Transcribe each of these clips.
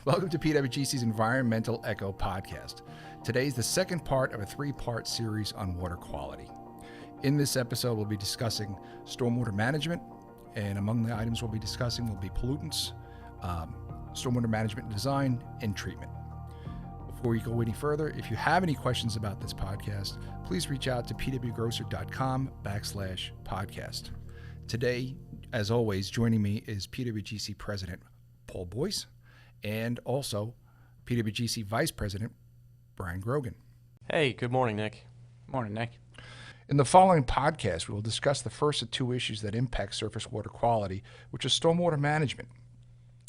Welcome to PWGC's Environmental Echo podcast. Today is the second part of a three-part series on water quality. In this episode, we'll be discussing stormwater management, and among the items we'll be discussing will be pollutants, stormwater management design, and treatment. Before we go any further, if you have any questions about this podcast, please reach out to pwgrocer.com/podcast. Today, as always, joining me is PWGC President Paul Boyce and also PWGC Vice President Brian Grogan. Hey, good morning, Nick. Morning, Nick. In the following podcast, we will discuss the first of two issues that impact surface water quality, which is stormwater management.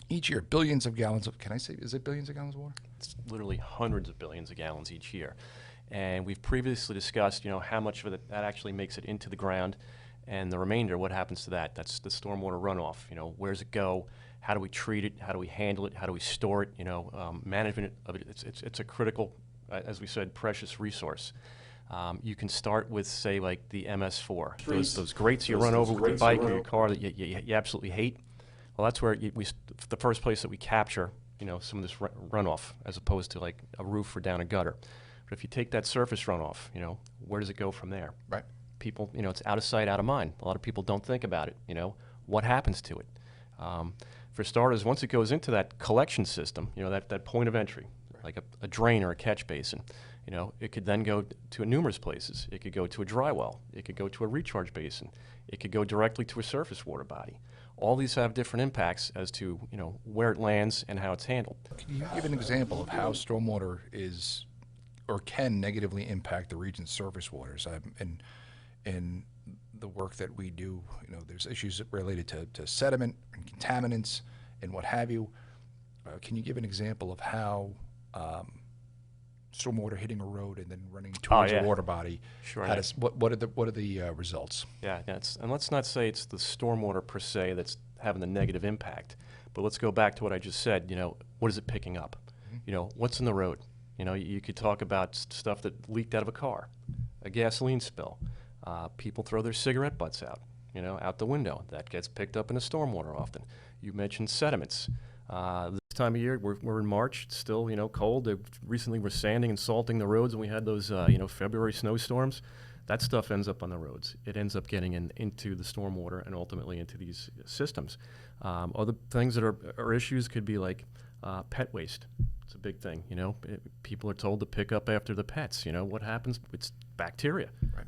Each year, billions of gallons of, is it billions of gallons of water? It's literally hundreds of billions of gallons each year. And we've previously discussed, how much of that actually makes it into the ground, and the remainder, what happens to that? That's the stormwater runoff. Where does it go? How do we treat it? How do we handle it? How do we store it? Management of it, it's a critical, as we said, precious resource. You can start with, say, like the MS4, those grates you run over with your bike or your car that you absolutely hate. Well, that's where the first place that we capture, some of this runoff, as opposed to like a roof or down a gutter. But if you take that surface runoff, where does it go from there? Right. People, it's out of sight, out of mind. A lot of people don't think about it. What happens to it? For starters, once it goes into that collection system, that point of entry, like a drain or a catch basin, it could then go to numerous places. It could go to a dry well. It could go to a recharge basin. It could go directly to a surface water body. All these have different impacts as to, where it lands and how it's handled. Can you give an example of how stormwater is or can negatively impact the region's surface waters? In the work that we do, there's issues related to sediment and contaminants and what have you. Can you give an example of how stormwater hitting a road and then running towards a water body? Sure. What are the results? Yeah, and let's not say it's the stormwater per se that's having the negative impact, but let's go back to what I just said. What is it picking up? Mm-hmm. What's in the road? You could talk about stuff that leaked out of a car, a gasoline spill. People throw their cigarette butts out the window. That gets picked up in the stormwater often. You mentioned sediments. This time of year, we're in March. It's still, cold. Recently, we're sanding and salting the roads, and we had those, February snowstorms. That stuff ends up on the roads. It ends up getting into the stormwater and ultimately into these systems. Other things that are issues could be like pet waste. It's a big thing. People are told to pick up after the pets. What happens? It's bacteria. Right.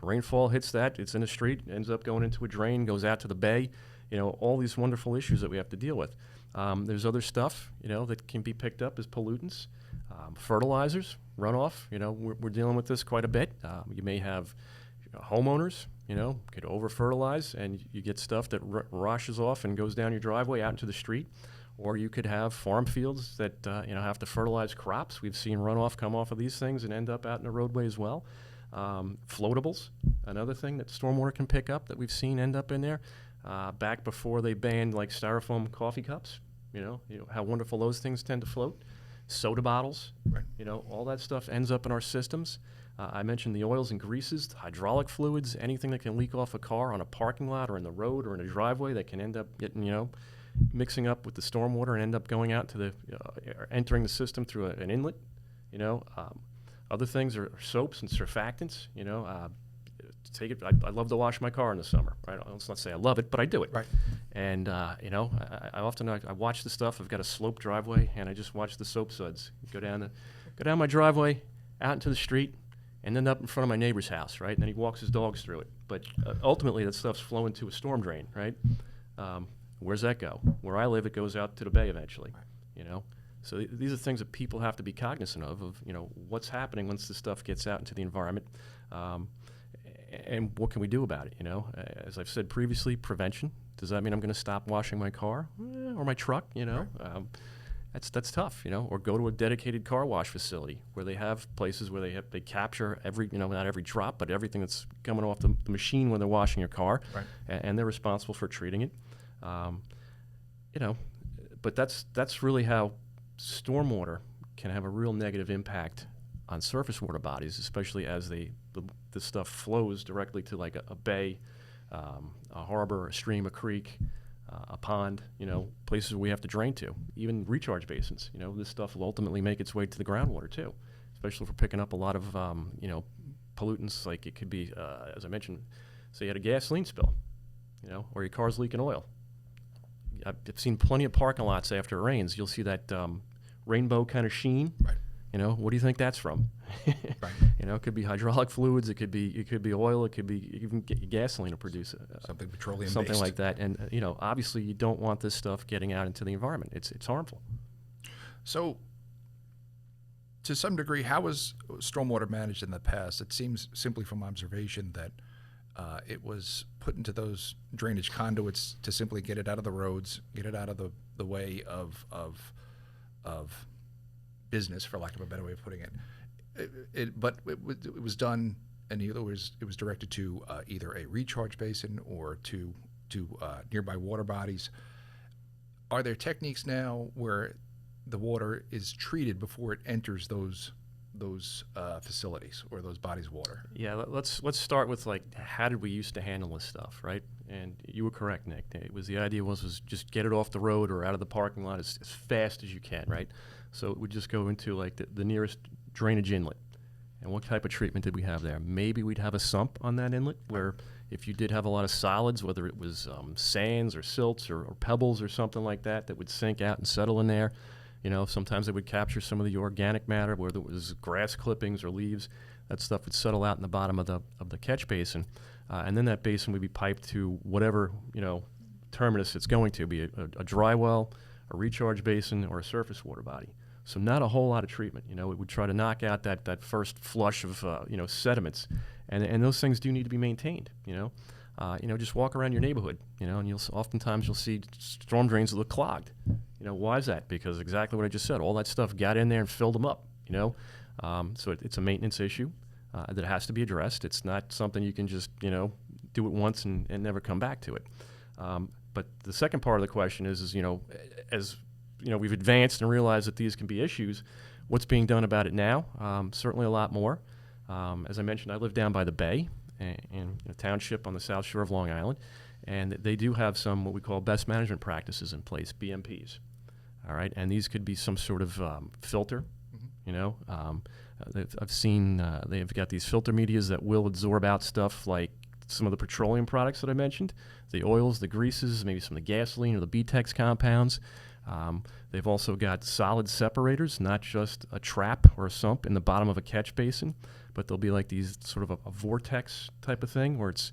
Rainfall hits that. It's in the street. Ends up going into a drain. Goes out to the bay. All these wonderful issues that we have to deal with. There's other stuff, that can be picked up as pollutants. Fertilizers, runoff, we're dealing with this quite a bit. You may have homeowners, could over-fertilize, and you get stuff that washes off and goes down your driveway out into the street. Or you could have farm fields that, have to fertilize crops. We've seen runoff come off of these things and end up out in the roadway as well. Floatables, another thing that stormwater can pick up that we've seen end up in there. Back before they banned like styrofoam coffee cups, how wonderful those things tend to float. Soda bottles, right. All that stuff ends up in our systems. I mentioned the oils and greases, the hydraulic fluids, anything that can leak off a car on a parking lot or in the road or in a driveway that can end up getting, mixing up with the stormwater and end up going out to entering the system through an inlet, Other things are soaps and surfactants, I love to wash my car in the summer, right? Let's not say I love it, but I do it. Right. And, I often watch the stuff. I've got a sloped driveway, and I just watch the soap suds go down my driveway, out into the street, and then up in front of my neighbor's house, right? And then he walks his dogs through it. But ultimately, that stuff's flowing to a storm drain, right? Where's that go? Where I live, it goes out to the bay eventually, So these are things that people have to be cognizant of what's happening once the stuff gets out into the environment. And what can we do about it? As I've said previously, prevention. Does that mean I'm going to stop washing my car or my truck? Right. That's tough. Or go to a dedicated car wash facility where they have places where they capture every not every drop, but everything that's coming off the machine when they're washing your car, right. And they're responsible for treating it. But that's really how stormwater can have a real negative impact on surface water bodies, especially as the stuff flows directly to like a bay, a harbor, a stream, a creek, a pond, places we have to drain to, even recharge basins. This stuff will ultimately make its way to the groundwater too, especially if we're picking up a lot of, pollutants. Like it could be, as I mentioned, say you had a gasoline spill, or your car's leaking oil. I've seen plenty of parking lots after it rains. You'll see that rainbow kind of sheen. Right. What do you think that's from? Right. It could be hydraulic fluids. It could be oil. It could be even gasoline to produce something petroleum something based. like that. And obviously you don't want this stuff getting out into the environment. It's harmful. So, to some degree, how was stormwater managed in the past? It seems, simply from observation, that it was put into those drainage conduits to simply get it out of the roads, get it out of the way of business, for lack of a better way of putting it. But it was done, and it was directed to either a recharge basin or to nearby water bodies. Are there techniques now where the water is treated before it enters those facilities or those bodies of water? Yeah, let's start with how did we used to handle this stuff, right? And you were correct, Nick. The idea was just get it off the road or out of the parking lot as fast as you can, right? So it would just go into the nearest drainage inlet. And what type of treatment did we have there? Maybe we'd have a sump on that inlet where if you did have a lot of solids, whether it was sands or silts or pebbles or something like that would sink out and settle in there. Sometimes it would capture some of the organic matter, whether it was grass clippings or leaves. That stuff would settle out in the bottom of the catch basin, and then that basin would be piped to whatever terminus it's going to be, a dry well, a recharge basin, or a surface water body. So not a whole lot of treatment. It would try to knock out that first flush of sediments, and those things do need to be maintained. Just walk around your neighborhood, and oftentimes you'll see storm drains that look clogged. Why is that? Because exactly what I just said, all that stuff got in there and filled them up, So it's a maintenance issue that has to be addressed. It's not something you can just, do it once and never come back to it. But the second part of the question is as we've advanced and realized that these can be issues, what's being done about it now? Certainly a lot more. As I mentioned, I live down by the bay in a township on the south shore of Long Island, and they do have some what we call best management practices in place, BMPs. All right, and these could be some sort of filter. I've seen they've got these filter medias that will absorb out stuff like some of the petroleum products that I mentioned, the oils, the greases, maybe some of the gasoline or the BTEX compounds. They've also got solid separators, not just a trap or a sump in the bottom of a catch basin, but they'll be like these sort of a vortex type of thing where it's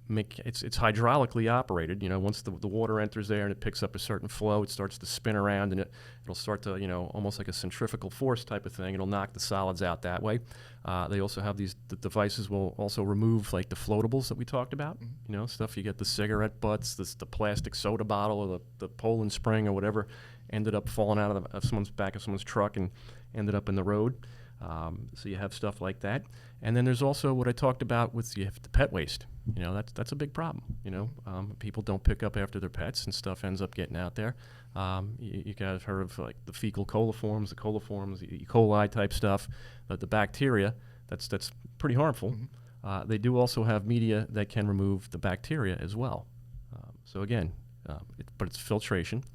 hydraulically operated. Once the water enters there and it picks up a certain flow, it starts to spin around and it'll start to, almost like a centrifugal force type of thing. It'll knock the solids out that way. They also have the devices will also remove like the floatables that we talked about. Stuff you get the cigarette butts, the plastic soda bottle or the Poland Spring or whatever ended up falling out of someone's back of someone's truck and ended up in the road. So you have stuff like that. And then there's also what I talked about with the pet waste. That's a big problem. People don't pick up after their pets and stuff ends up getting out there. You guys heard of like the fecal coliforms, the E. coli type stuff, the bacteria. That's pretty harmful. Mm-hmm. They do also have media that can remove the bacteria as well. So again, but it's filtration.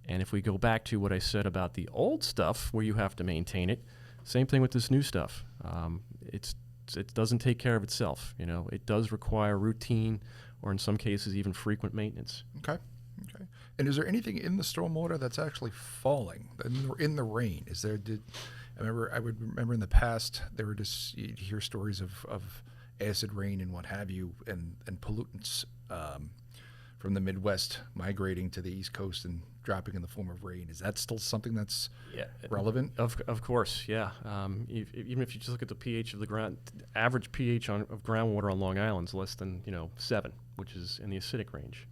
And if we go back to what I said about the old stuff where you have to maintain it, same thing with this new stuff. It doesn't take care of itself. It does require routine or in some cases even frequent maintenance. Okay. And is there anything in the stormwater that's actually falling in the rain? I would remember in the past there were just, you'd hear stories of acid rain and what have you, and pollutants from the Midwest migrating to the East Coast and dropping in the form of rain. Is that still something that's relevant? Of course, yeah. Even if you just look at the pH of the ground, average pH of groundwater on Long Island is less than 7, which is in the acidic range.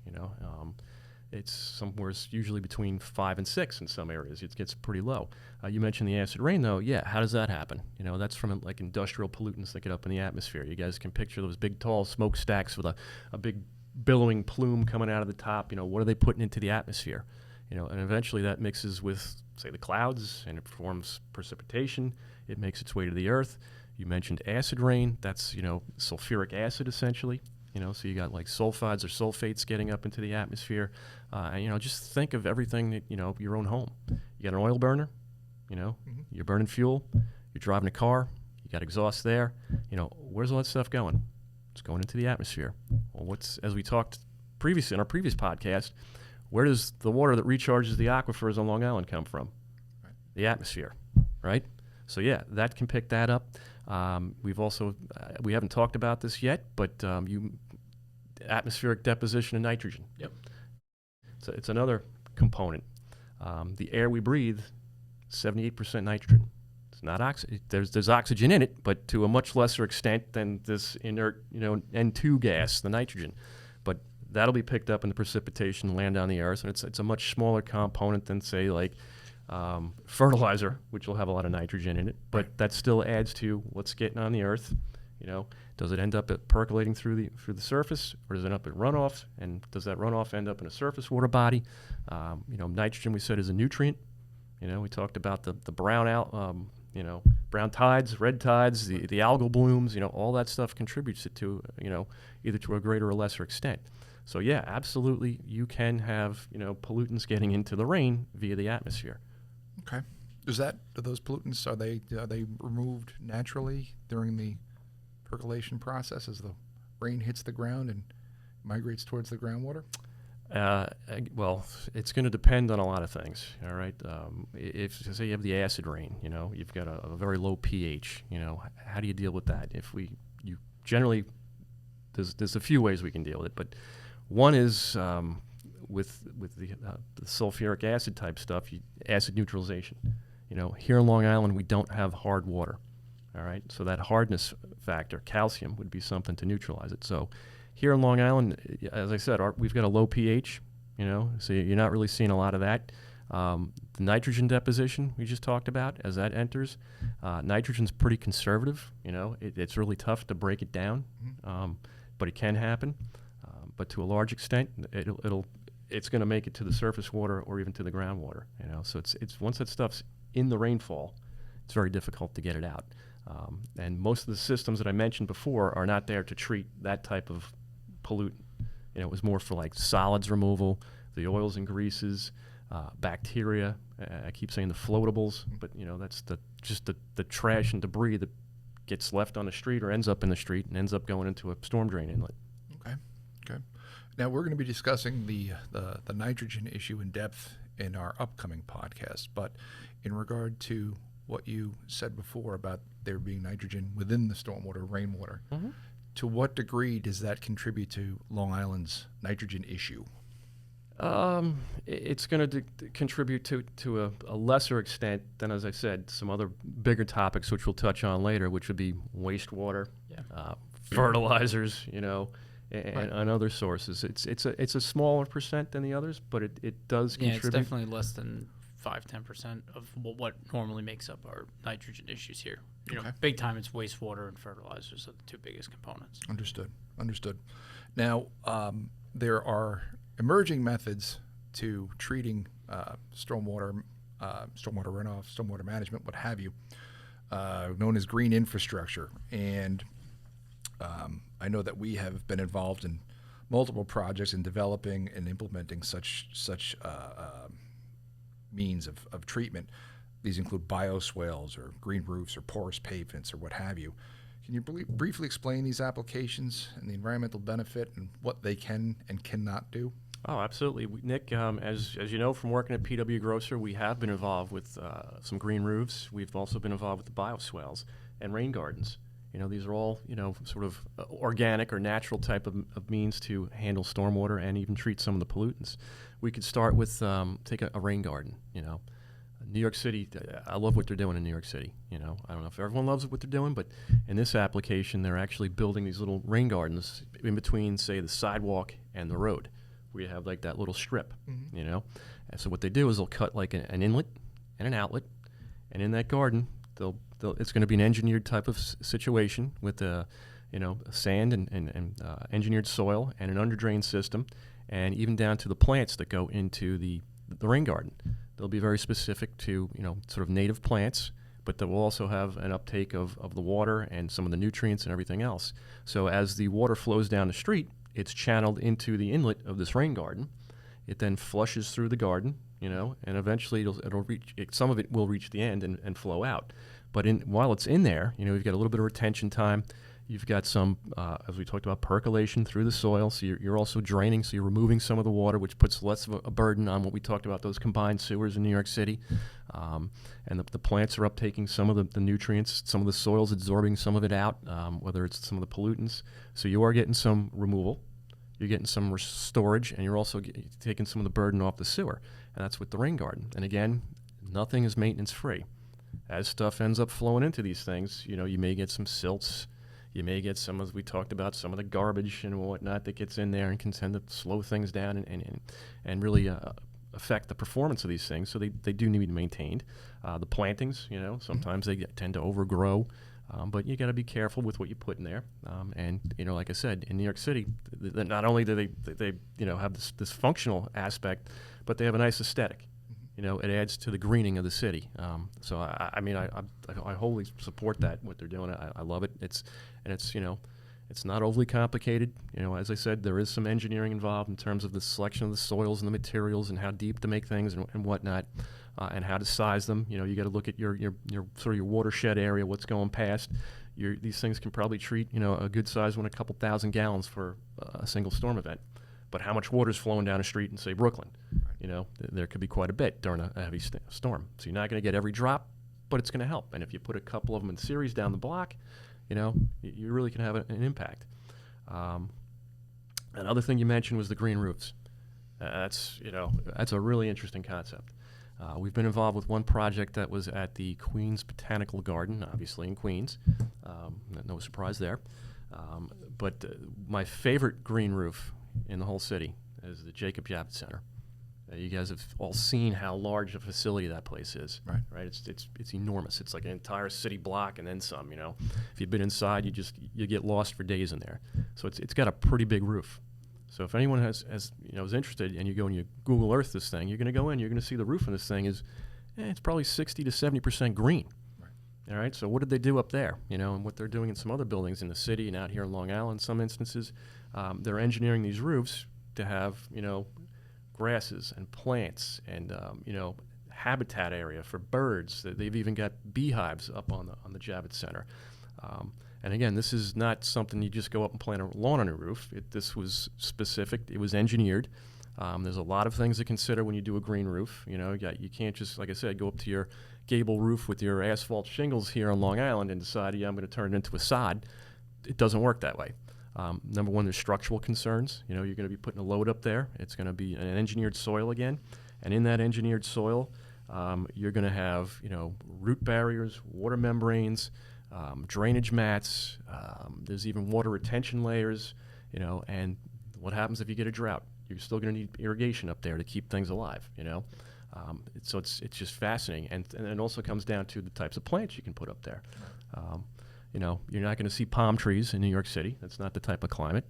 It's somewhere usually between 5 and 6 in some areas. It gets pretty low. You mentioned the acid rain, though. Yeah, how does that happen? That's from like industrial pollutants that get up in the atmosphere. You guys can picture those big, tall smokestacks with a big billowing plume coming out of the top. What are they putting into the atmosphere? And eventually that mixes with, say, the clouds, and it forms precipitation. It makes its way to the earth. You mentioned acid rain. That's, sulfuric acid, essentially. So you got like sulfides or sulfates getting up into the atmosphere. And, just think of everything that, your own home. You got an oil burner, you're burning fuel, you're driving a car, you got exhaust there. Where's all that stuff going? It's going into the atmosphere. Well, as we talked in our previous podcast, where does the water that recharges the aquifers on Long Island come from? Right. The atmosphere, right? So yeah, that can pick that up. We've also, we haven't talked about this yet, but atmospheric deposition of nitrogen. Yep. So it's another component. The air we breathe, 78% nitrogen. It's not there's oxygen in it, but to a much lesser extent than this inert, N2 gas, the nitrogen. But that'll be picked up in the precipitation and land on the earth, and it's a much smaller component than, say, like fertilizer, which will have a lot of nitrogen in it, but that still adds to what's getting on the earth. Does it end up percolating through the surface, or does it end up at runoff? And does that runoff end up in a surface water body? Nitrogen, we said, is a nutrient. We talked about the brown brown tides, red tides, the algal blooms. All that stuff contributes to either to a greater or lesser extent. So yeah, absolutely, you can have pollutants getting into the rain via the atmosphere. Okay. Do those pollutants, are they removed naturally during the percolation process as the rain hits the ground and migrates towards the groundwater? Well, it's going to depend on a lot of things. All right. If say you have the acid rain, you've got a very low pH. How do you deal with that? You generally, there's a few ways we can deal with it, but one is with the sulfuric acid type stuff, acid neutralization. Here in Long Island, we don't have hard water. All right, so that hardness factor, calcium, would be something to neutralize it. So here in Long Island, as I said, we've got a low pH, so you're not really seeing a lot of that. The nitrogen deposition we just talked about, as that enters, nitrogen's pretty conservative. It's really tough to break it down, but it can happen. But to a large extent, it's going to make it to the surface water or even to the groundwater. So it's once that stuff's in the rainfall, it's very difficult to get it out. And most of the systems that I mentioned before are not there to treat that type of pollutant. It was more for like solids removal, the oils and greases, bacteria. I keep saying the floatables, but that's just the trash and debris that gets left on the street or ends up in the street and ends up going into a storm drain inlet. Okay. Now we're going to be discussing the nitrogen issue in depth in our upcoming podcast, but in regard to what you said before about there being nitrogen within the stormwater, rainwater, to what degree does that contribute to Long Island's nitrogen issue? It's going to contribute to a lesser extent than, as I said, some other bigger topics which we'll touch on later, which would be wastewater, fertilizers, and other sources. It's a smaller percent than the others, but it does contribute. It's definitely less than 5-10% of what normally makes up our nitrogen issues here. Big time, it's wastewater and fertilizers are the two biggest components. Understood. Now, there are emerging methods to treating stormwater runoff, stormwater management, what have you, known as green infrastructure. And I know that we have been involved in multiple projects in developing and implementing such means of treatment. These include bioswales or green roofs or porous pavements or what have you. Can you briefly explain these applications and the environmental benefit and what they can and cannot do? Oh, absolutely. Nick, as you know from working at PWGC, we have been involved with some green roofs. We've also been involved with the bioswales and rain gardens. These are all, sort of organic or natural type of means to handle stormwater and even treat some of the pollutants. We could start with, take a rain garden, New York City, I love what they're doing in New York City. I don't know if everyone loves what they're doing, but in this application, they're actually building these little rain gardens in between, say, the sidewalk and the road. We have like that little strip, And so what they do is they'll cut like an inlet and an outlet, and in that garden, it's going to be an engineered type of situation with sand and engineered soil and an underdrain system, and even down to the plants that go into the rain garden. They'll be very specific to sort of native plants, but that will also have an uptake of the water and some of the nutrients and everything else. So as the water flows down the street, it's channeled into the inlet of this rain garden. It then flushes through the garden, and eventually it'll reach. Some of it will reach the end and flow out. But while it's in there, you've got a little bit of retention time. You've got some, as we talked about, percolation through the soil. So you're also draining, so you're removing some of the water, which puts less of a burden on what we talked about, those combined sewers in New York City. And the plants are uptaking some of the nutrients, some of the soil's absorbing some of it out, whether it's some of the pollutants. So you are getting some removal. You're getting some storage, and you're also taking some of the burden off the sewer. And that's with the rain garden. And again, nothing is maintenance free. As stuff ends up flowing into these things, you may get some silts. You may get some, as we talked about, some of the garbage and whatnot that gets in there and can tend to slow things down and really affect the performance of these things. So they do need to be maintained. The plantings, sometimes they tend to overgrow, but you got to be careful with what you put in there. And like I said, in New York City, not only do they have this functional aspect, but they have a nice aesthetic. It adds to the greening of the city. So I wholly support that, what they're doing. I love it. It's not overly complicated. As I said, there is some engineering involved in terms of the selection of the soils and the materials and how deep to make things and whatnot, and how to size them. You got to look at your sort of your watershed area, what's going past. These things can probably treat a good size one, a couple thousand gallons for a single storm event. But how much water is flowing down a street in, say, Brooklyn? There could be quite a bit during a heavy storm. So you're not going to get every drop, but it's going to help. And if you put a couple of them in series down the block, you really can have an impact. Another thing you mentioned was the green roofs. That's a really interesting concept. We've been involved with one project that was at the Queens Botanical Garden, obviously in Queens. No surprise there. But my favorite green roof in the whole city is the Jacob Javits Center. You guys have all seen how large a facility that place is. Right? It's enormous. It's like an entire city block and then some. If you've been inside, you get lost for days in there. So it's got a pretty big roof. So if anyone is interested, and you go and you Google Earth this thing, you're going to go in, you're going to see the roof on this thing is it's probably 60 to 70% green. All right. So what did they do up there? And what they're doing in some other buildings in the city and out here in Long Island, in some instances, they're engineering these roofs to have grasses and plants and habitat area for birds. They've even got beehives up on the Javits Center. And again, this is not something you just go up and plant a lawn on a roof. This was specific. It was engineered. There's a lot of things to consider when you do a green roof. You can't just, like I said, go up to your gable roof with your asphalt shingles here on Long Island and decide, I'm going to turn it into a sod. It doesn't work that way. Number one, there's structural concerns. You're going to be putting a load up there. It's going to be an engineered soil again. And in that engineered soil, you're going to have, root barriers, water membranes, drainage mats. There's even water retention layers, and what happens if you get a drought? You're still going to need irrigation up there to keep things alive, So it's just fascinating. And it also comes down to the types of plants you can put up there. You're not going to see palm trees in New York City. That's not the type of climate.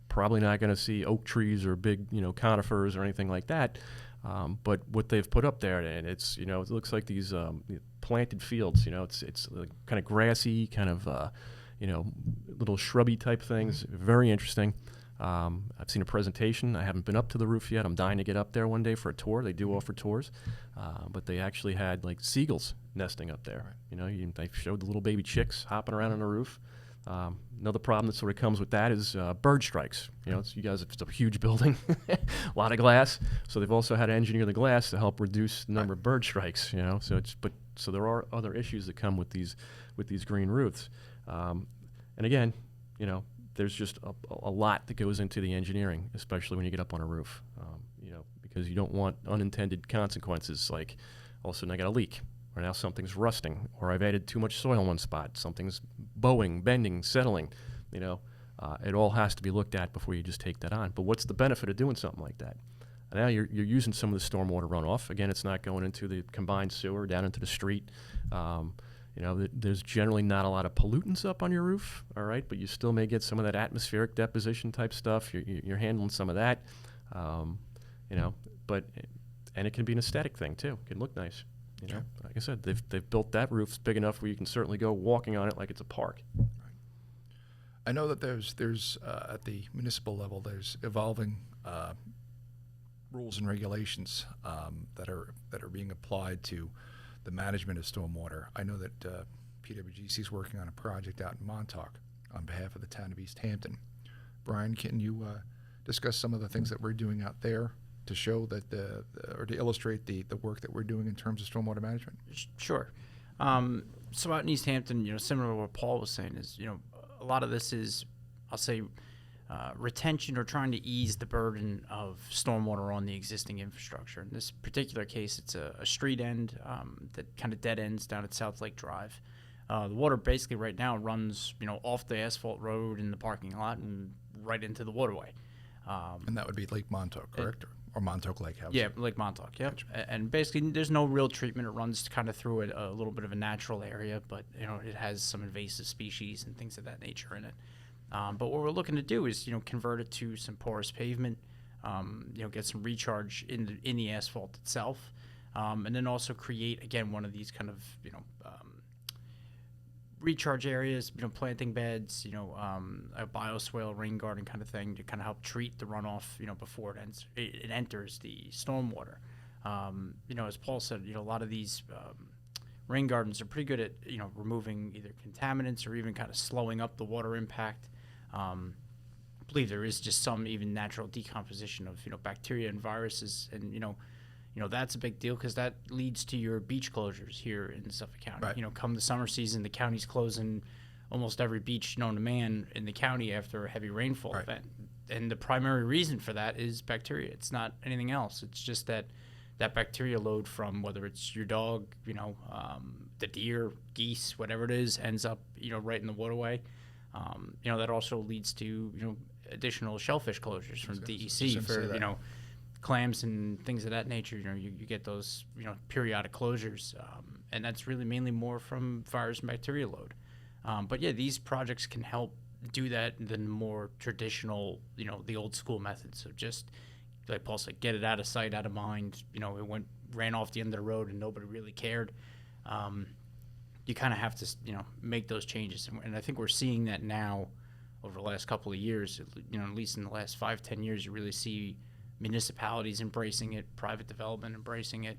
Probably not going to see oak trees or big, conifers or anything like that. But what they've put up there, and it's, it looks like these planted fields. It's kind of grassy, kind of, little shrubby type things. Very interesting. I've seen a presentation. I haven't been up to the roof yet. I'm dying to get up there one day for a tour. They do offer tours, but they actually had like seagulls nesting up there. They showed the little baby chicks hopping around on the roof. Another problem that sort of comes with that is bird strikes. It's a huge building, a lot of glass. So they've also had to engineer the glass to help reduce the number of bird strikes. So there are other issues that come with these green roofs. And again, there's just a lot that goes into the engineering, especially when you get up on a roof, because you don't want unintended consequences like all of a sudden I got a leak, or now something's rusting, or I've added too much soil in one spot, something's bowing, bending, settling. It all has to be looked at before you just take that on. But what's the benefit of doing something like that? Now you're using some of the stormwater runoff. Again, it's not going into the combined sewer down into the street. There's generally not a lot of pollutants up on your roof, all right, but you still may get some of that atmospheric deposition type stuff. You're handling some of that, and it can be an aesthetic thing too. It can look nice. You know, like I said, they've built that roof big enough where you can certainly go walking on it like it's a park. I know that there's at the municipal level, there's evolving rules and regulations that are being applied to the management of stormwater. I know that PWGC is working on a project out in Montauk on behalf of the town of East Hampton. Brian, can you discuss some of the things that we're doing out there to show that or to illustrate the work that we're doing in terms of stormwater management? Sure. So out in East Hampton, you know, similar to what Paul was saying, is, you know, a lot of this is, I'll say, retention or trying to ease the burden of stormwater on the existing infrastructure. In this particular case, it's a street end that kind of dead ends down at South Lake Drive. The water basically right now runs, you know, off the asphalt road in the parking lot and right into the waterway. And that would be Lake Montauk, correct? Or Montauk Lake House? Yeah, Lake Montauk, yep. Gotcha. And basically there's no real treatment. It runs kind of through a little bit of a natural area, but, you know, it has some invasive species and things of that nature in it. But what we're looking to do is, you know, convert it to some porous pavement, you know, get some recharge in the asphalt itself, and then also create, again, one of these kind of, you know, recharge areas, you know, planting beds, you know, a bioswale, rain garden kind of thing to kind of help treat the runoff, you know, before it enters the stormwater. You know, as Paul said, you know, a lot of these rain gardens are pretty good at, you know, removing either contaminants or even kind of slowing up the water impact. I believe there is just some even natural decomposition of, you know, bacteria and viruses, and, you know, that's a big deal because that leads to your beach closures here in Suffolk County. Right. You know, come the summer season, the county's closing almost every beach known to man in the county after a heavy rainfall Right. event. And the primary reason for that is bacteria. It's not anything else. It's just that bacteria load from whether it's your dog, you know, the deer, geese, whatever it is, ends up, you know, right in the waterway. You know, that also leads to, you know, additional shellfish closures from DEC for, you know, clams and things of that nature. You know, you get those, you know, periodic closures, and that's really mainly more from virus and bacteria load. But yeah, these projects can help do that than more traditional, you know, the old school methods of just, like Paul said, get it out of sight, out of mind. You know, it ran off the end of the road and nobody really cared. You kind of have to, you know, make those changes, and I think we're seeing that now over the last couple of years. You know, at least in the last 5-10 years, you really see municipalities embracing it, private development embracing it.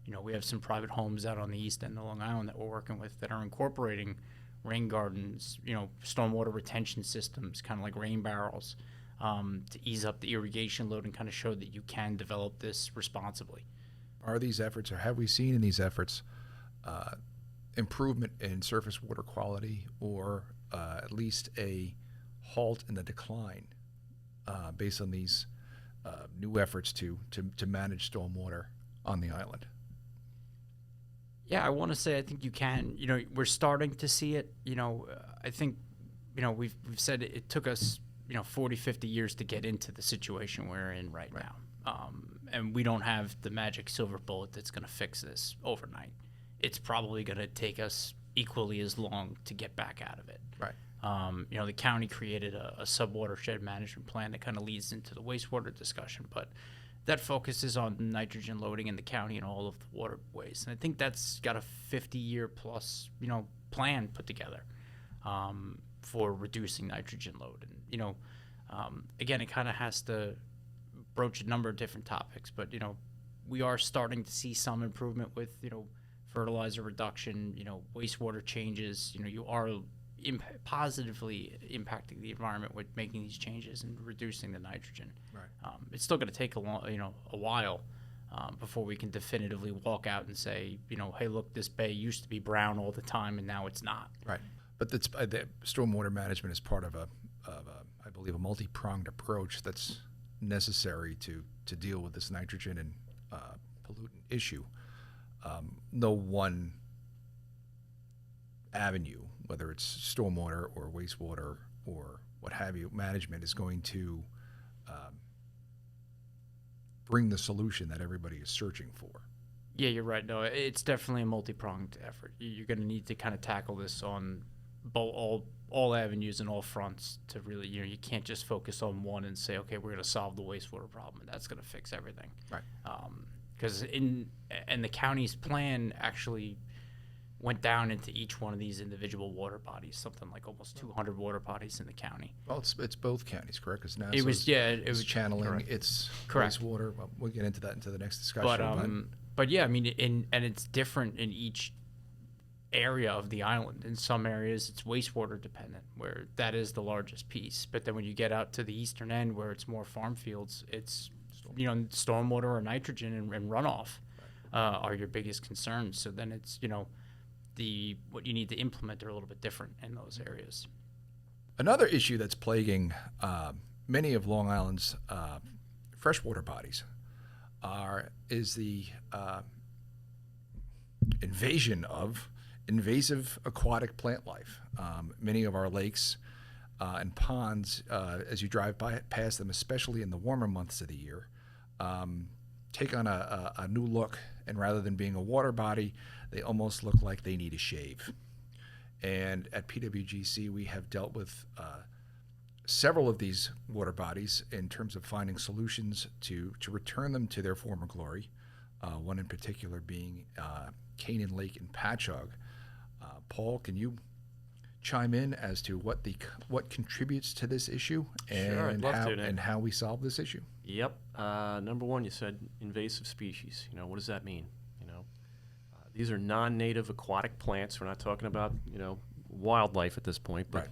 You know, we have some private homes out on the east end of Long Island that we're working with that are incorporating rain gardens, you know, stormwater retention systems, kind of like rain barrels, to ease up the irrigation load and kind of show that you can develop this responsibly. Are these efforts, or have we seen in these efforts, improvement in surface water quality, or at least a halt in the decline based on these new efforts to manage stormwater on the island? Yeah, I want to say I think you can. You know, we're starting to see it. You know, I think, you know, we've said it took us, you know, 40, 50 years to get into the situation we're in right now. And we don't have the magic silver bullet that's going to fix this overnight. It's probably going to take us equally as long to get back out of it. Right. You know, the county created a subwatershed management plan that kind of leads into the wastewater discussion, but that focuses on nitrogen loading in the county and all of the waterways. And I think that's got a 50-year plus, you know, plan put together for reducing nitrogen load. And, you know, again, it kind of has to broach a number of different topics, but, you know, we are starting to see some improvement with, you know, fertilizer reduction, you know, wastewater changes. You know, you are positively impacting the environment with making these changes and reducing the nitrogen. Right. It's still going to take a while before we can definitively walk out and say, you know, hey, look, this bay used to be brown all the time and now it's not. Right. But that's, the stormwater management is part of I believe, a multi-pronged approach that's necessary to deal with this nitrogen and pollutant issue. No one avenue, whether it's stormwater or wastewater or what have you, management is going to bring the solution that everybody is searching for. Yeah, you're right. No, it's definitely a multi-pronged effort. You're going to need to kind of tackle this on all avenues and all fronts to really, you know, you can't just focus on one and say, okay, we're going to solve the wastewater problem and that's going to fix everything. Right. because and the county's plan actually went down into each one of these individual water bodies, something like almost 200 water bodies in the county. Well, it's both counties, correct? Because now It was channeling, correct. it's Correct. wastewater. Well, we'll get into that into the next discussion. But yeah, I mean, and it's different in each area of the island. In some areas, it's wastewater dependent, where that is the largest piece. But then when you get out to the eastern end, where it's more farm fields, it's stormwater or nitrogen and runoff are your biggest concerns. So then it's what you need to implement are a little bit different in those areas. Another issue that's plaguing many of Long Island's freshwater bodies is the invasion of invasive aquatic plant life. Many of our lakes and ponds, as you drive past them, especially in the warmer months of the year, take on a new look, and rather than being a water body, they almost look like they need a shave. And at PWGC, we have dealt with several of these water bodies in terms of finding solutions to return them to their former glory, one in particular being Canaan Lake in Patchogue. Paul, can you chime in as to what contributes to this issue Sure, I'd love to, Nick. and how we solve this issue? Yep. Number one, you said invasive species. What does that mean? These are non-native aquatic plants. We're not talking about, wildlife at this point, but,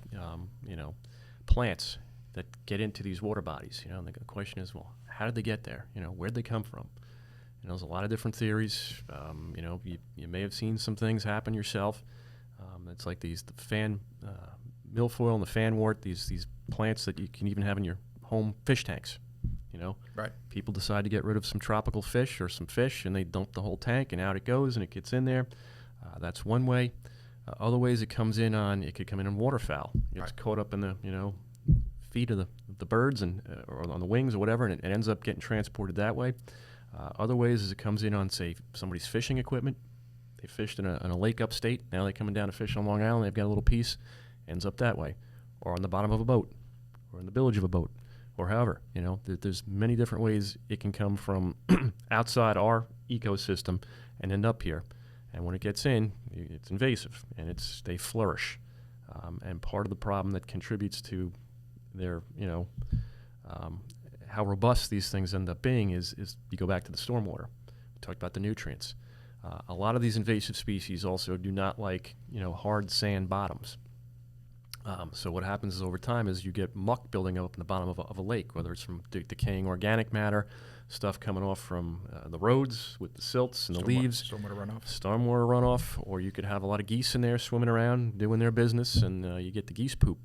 plants that get into these water bodies. And the question is, well, how did they get there? Where'd they come from? There's a lot of different theories. You may have seen some things happen yourself. It's like the fan milfoil and the fanwort, these plants that you can even have in your home fish tanks. Right. People decide to get rid of some tropical fish or some fish, and they dump the whole tank, and out it goes, and it gets in there. That's one way. Other ways it comes in it could come in on waterfowl. It's caught up in the feet of the birds or on the wings or whatever, and it ends up getting transported that way. Other ways is it comes in on, say, somebody's fishing equipment. They fished in a lake upstate. Now they're coming down to fish on Long Island. They've got a little piece, ends up that way, or on the bottom of a boat, or in the bilge of a boat. Or however, there's many different ways it can come from outside our ecosystem and end up here. And when it gets in, it's invasive, and they flourish. And part of the problem that contributes to their, how robust these things end up being is you go back to the stormwater. We talked about the nutrients. A lot of these invasive species also do not like, hard sand bottoms. So what happens is over time is you get muck building up in the bottom of a lake, whether it's from decaying organic matter, stuff coming off from the roads with the silts and the leaves. Stormwater runoff. Or you could have a lot of geese in there swimming around, doing their business, and you get the geese poop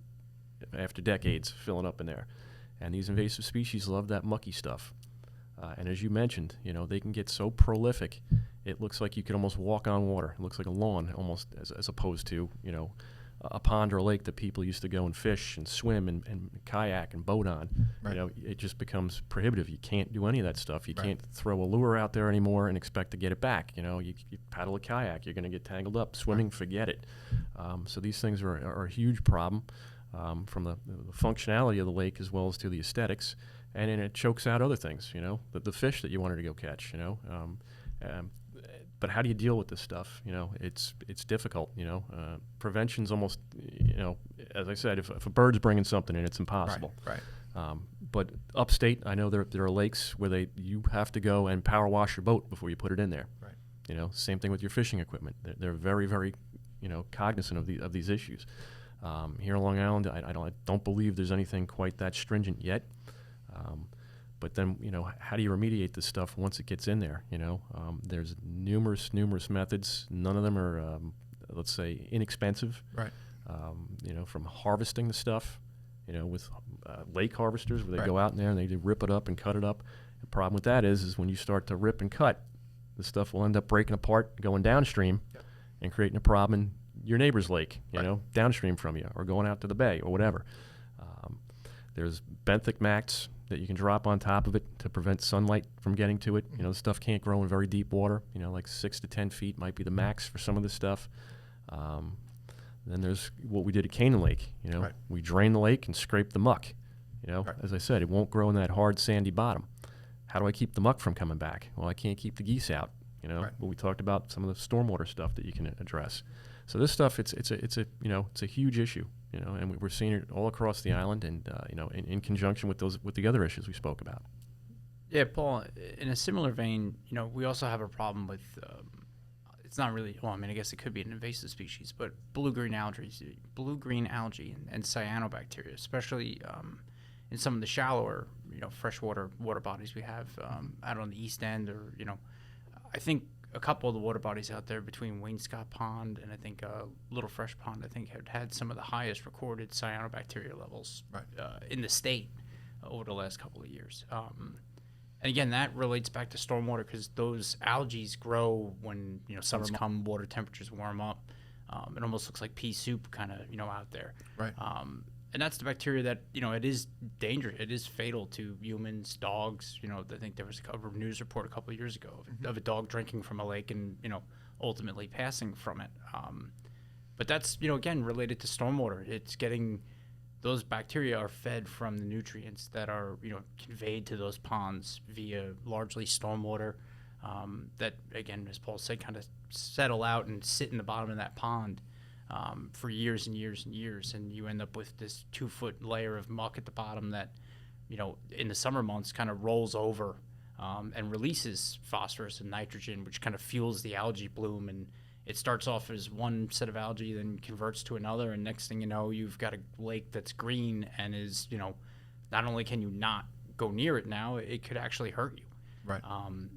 after decades filling up in there. And these invasive species love that mucky stuff. And as you mentioned, they can get so prolific, it looks like you could almost walk on water. It looks like a lawn almost, as opposed to, a pond or a lake that people used to go and fish and swim and kayak and boat on. Right. It just becomes prohibitive. You can't do any of that stuff. You can't throw a lure out there anymore and expect to get it back. You paddle a kayak, you're going to get tangled up. Swimming, forget it. So these things are a huge problem from the functionality of the lake as well as to the aesthetics. And then it chokes out other things, the fish that you wanted to go catch, But how do you deal with this stuff? It's difficult. Prevention's almost, as I said, if a bird's bringing something in, it's impossible. Right. But upstate, I know there are lakes where you have to go and power wash your boat before you put it in there. Right. Same thing with your fishing equipment. They're very, very, cognizant of these issues. Here on Long Island, I don't believe there's anything quite that stringent yet. But then, how do you remediate this stuff once it gets in there? There's numerous methods. None of them are, let's say, inexpensive. Right. From harvesting the stuff, with lake harvesters where they Right. go out in there and they rip it up and cut it up. The problem with that is when you start to rip and cut, the stuff will end up breaking apart, going downstream, and creating a problem in your neighbor's lake, downstream from you, or going out to the bay or whatever. There's benthic mats that you can drop on top of it to prevent sunlight from getting to it. The stuff can't grow in very deep water. Like 6 to 10 feet might be the max for some of this stuff. Then there's what we did at Canaan Lake. Right. We drain the lake and scrape the muck. Right. As I said, it won't grow in that hard sandy bottom. how do I keep the muck from coming back? Well, I can't keep the geese out. Right. But we talked about some of the stormwater stuff that you can address. So this stuff, it's a huge issue, and we're seeing it all across the island, and in conjunction with the other issues we spoke about. Yeah, Paul, in a similar vein, we also have a problem with, it's not really, well, I mean, I guess it could be an invasive species, but blue-green algae and cyanobacteria, especially in some of the shallower, freshwater water bodies we have out on the east end, or, I think a couple of the water bodies out there between Wainscott Pond and I think Little Fresh Pond, I think had some of the highest recorded cyanobacteria levels in the state over the last couple of years. And again, that relates back to stormwater because those algae grow when summers come, water temperatures warm up. It almost looks like pea soup kind of out there. Right. And that's the bacteria that it is dangerous. It is fatal to humans, dogs. I think there was a news report a couple of years ago of a dog drinking from a lake and ultimately passing from it. But that's again related to stormwater. It's getting those bacteria are fed from the nutrients that are conveyed to those ponds via largely stormwater that, again, as Paul said, kind of settle out and sit in the bottom of that pond for years and years and years, and you end up with this 2-foot layer of muck at the bottom that in the summer months kind of rolls over and releases phosphorus and nitrogen, which kind of fuels the algae bloom, and it starts off as one set of algae, then converts to another, and next thing you know, you've got a lake that's green and is, not only can you not go near it now, it could actually hurt you. Right.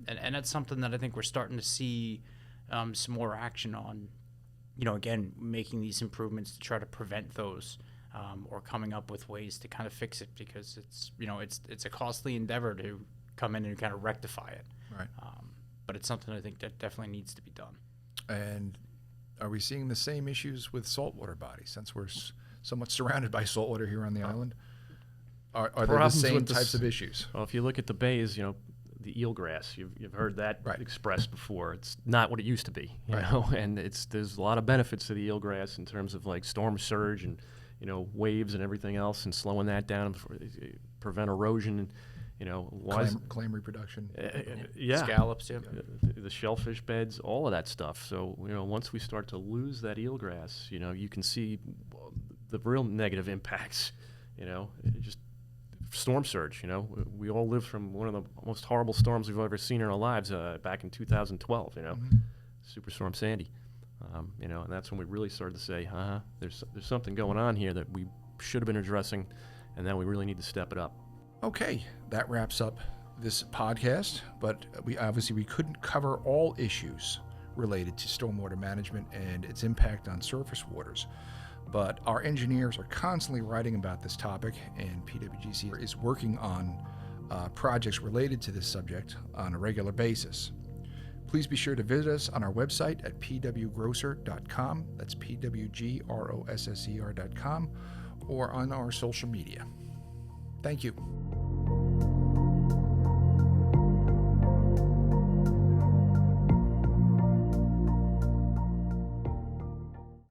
And that's something that I think we're starting to see some more action on, again, making these improvements to try to prevent those or coming up with ways to kind of fix it because it's a costly endeavor to come in and kind of rectify it. Right. But it's something I think that definitely needs to be done. And are we seeing the same issues with saltwater bodies since we're somewhat surrounded by saltwater here on the island? Are there the same types of issues? Well, if you look at the bays, the eelgrass, you've heard that expressed before. It's not what it used to be, and there's a lot of benefits to the eelgrass in terms of like storm surge and waves and everything else, and slowing that down, prevent erosion, and Clam reproduction. Scallops, the shellfish beds, all of that stuff. So once we start to lose that eelgrass, you can see the real negative impacts. Just storm surge. We all lived from one of the most horrible storms we've ever seen in our lives back in 2012. Superstorm Sandy. And that's when we really started to say, there's something going on here that we should have been addressing, and now we really need to step it up. Okay, that wraps up this podcast, but we couldn't cover all issues related to stormwater management and its impact on surface waters. But our engineers are constantly writing about this topic, and PWGC is working on projects related to this subject on a regular basis. Please be sure to visit us on our website at pwgrosser.com, that's pwgrosser.com, or on our social media. Thank you.